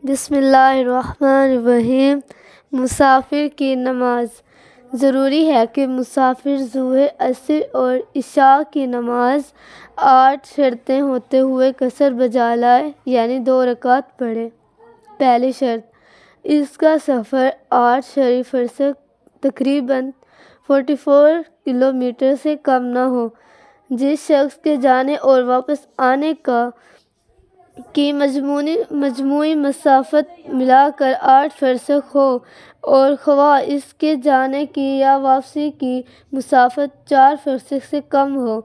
بسم اللہ الرحمن الرحیم۔ مسافر کی نماز۔ ضروری ہے کہ مسافر ظہر، عصر اور عشاء کی نماز 8 شرطیں ہوتے ہوئے قصر بجا لائے، یعنی 2 رکعت پڑھے۔ پہلی شرط، اس کا سفر 8 شرعی فرسخ تقریباً 44 کلومیٹر سے کم نہ ہو۔ جس شخص کے جانے اور واپس آنے کی مجموعی مسافت ملا کر 8 فرسخ ہو اور خواہ اس کے جانے کی یا واپسی کی مسافت 4 فرسخ سے کم ہو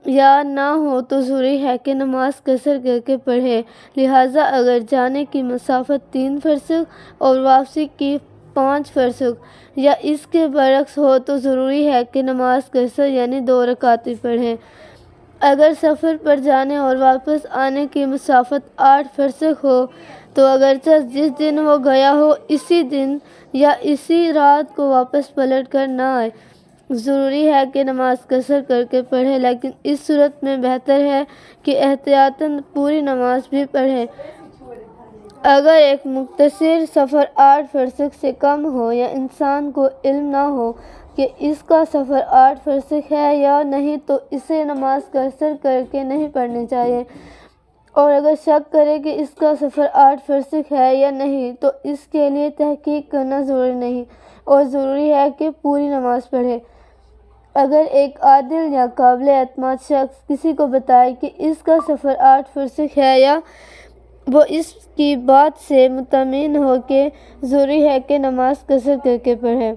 یا نہ ہو تو ضروری ہے کہ نماز قصر کر کے پڑھے۔ لہٰذا اگر جانے کی مسافت 3 فرسخ اور واپسی کی 5 فرسخ یا اس کے برعکس ہو تو ضروری ہے کہ نماز قصر یعنی 2 رکعتیں پڑھے۔ اگر سفر پر جانے اور واپس آنے کی مسافت 8 فرسخ ہو تو اگرچہ جس دن وہ گیا ہو اسی دن یا اسی رات کو واپس پلٹ کر نہ آئے۔ ضروری ہے کہ نماز قصر کر کے پڑھے، لیکن اس صورت میں بہتر ہے کہ احتیاطاً پوری نماز بھی پڑھے۔ اگر ایک مختصر سفر 8 فرسخ سے کم ہو یا انسان کو علم نہ ہو کہ اس کا سفر 8 فرسخ ہے یا نہیں تو اسے نماز قصر کر کے نہیں پڑھنی چاہیے، اور اگر شک کرے کہ اس کا سفر 8 فرسخ ہے یا نہیں تو اس کے لیے تحقیق کرنا ضروری نہیں اور ضروری ہے کہ پوری نماز پڑھے۔ اگر ایک عادل یا قابل اعتماد شخص کسی کو بتائے کہ اس کا سفر 8 فرسخ ہے یا وہ اس کی بات سے مطمئن ہو کہ ضروری ہے کہ نماز قصر کر کے پڑھے۔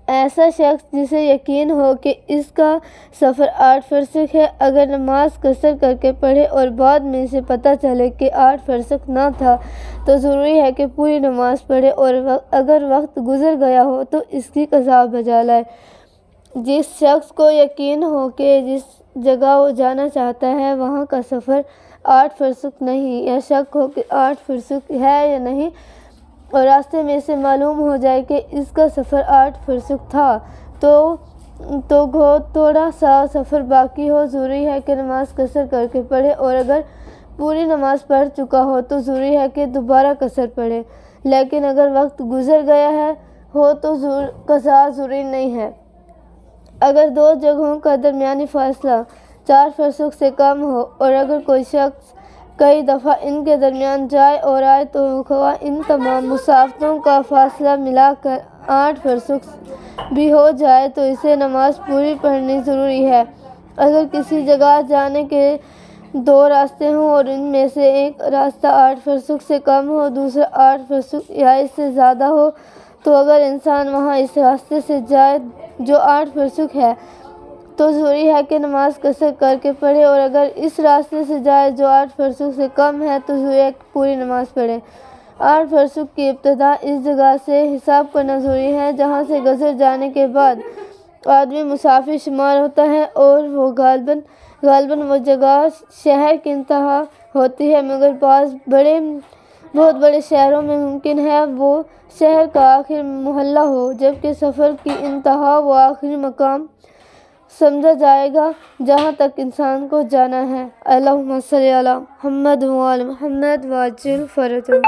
ایسا شخص جسے یقین ہو کہ اس کا سفر 8 فرسخ ہے، اگر نماز قصر کر کے پڑھے اور بعد میں اسے پتہ چلے کہ 8 فرسخ نہ تھا تو ضروری ہے کہ پوری نماز پڑھے، اور اگر وقت گزر گیا ہو تو اس کی قضا بجا لائے۔ جس شخص کو یقین ہو کہ جس جگہ وہ جانا چاہتا ہے وہاں کا سفر 8 فرسخ نہیں، یا شک ہو کہ 8 فرسخ ہے یا نہیں، اور راستے میں اسے معلوم ہو جائے کہ اس کا سفر 8 فرسخ تھا تو تھوڑا سا سفر باقی ہو، ضروری ہے کہ نماز قصر کر کے پڑھے، اور اگر پوری نماز پڑھ چکا ہو تو ضروری ہے کہ دوبارہ قصر پڑھے۔ لیکن اگر وقت گزر گیا ہو تو قضا ضروری نہیں ہے۔ اگر 2 جگہوں کا درمیانی فاصلہ 4 فرسخ سے کم ہو اور اگر کوئی شخص کئی دفعہ ان کے درمیان جائے اور آئے تو خواہ ان تمام مسافتوں کا فاصلہ ملا کر 8 فرسخ بھی ہو جائے تو اسے نماز پوری پڑھنی ضروری ہے۔ اگر کسی جگہ جانے کے 2 راستے ہوں اور ان میں سے ایک راستہ 8 فرسخ سے کم ہو، دوسرا 8 فرسخ یا اس سے زیادہ ہو، تو اگر انسان وہاں اس راستے سے جائے جو 8 فرسخ ہے تو ضروری ہے کہ نماز قصر کر کے پڑھے، اور اگر اس راستے سے جائے جو 8 فرسخ سے کم ہے تو ضروری ہے کہ پوری نماز پڑھے۔ 8 فرسخ کی ابتدا اس جگہ سے حساب کرنا ضروری ہے جہاں سے گزر جانے کے بعد آدمی مسافر شمار ہوتا ہے، اور وہ غالباً وہ جگہ شہر کی انتہا ہوتی ہے، مگر بہت بڑے شہروں میں ممکن ہے وہ شہر کا آخری محلہ ہو، جبکہ سفر کی انتہا وہ آخری مقام سمجھا جائے گا جہاں تک انسان کو جانا ہے۔ اللہم صلی علی محمد وعلی محمد وعجل فرجہ۔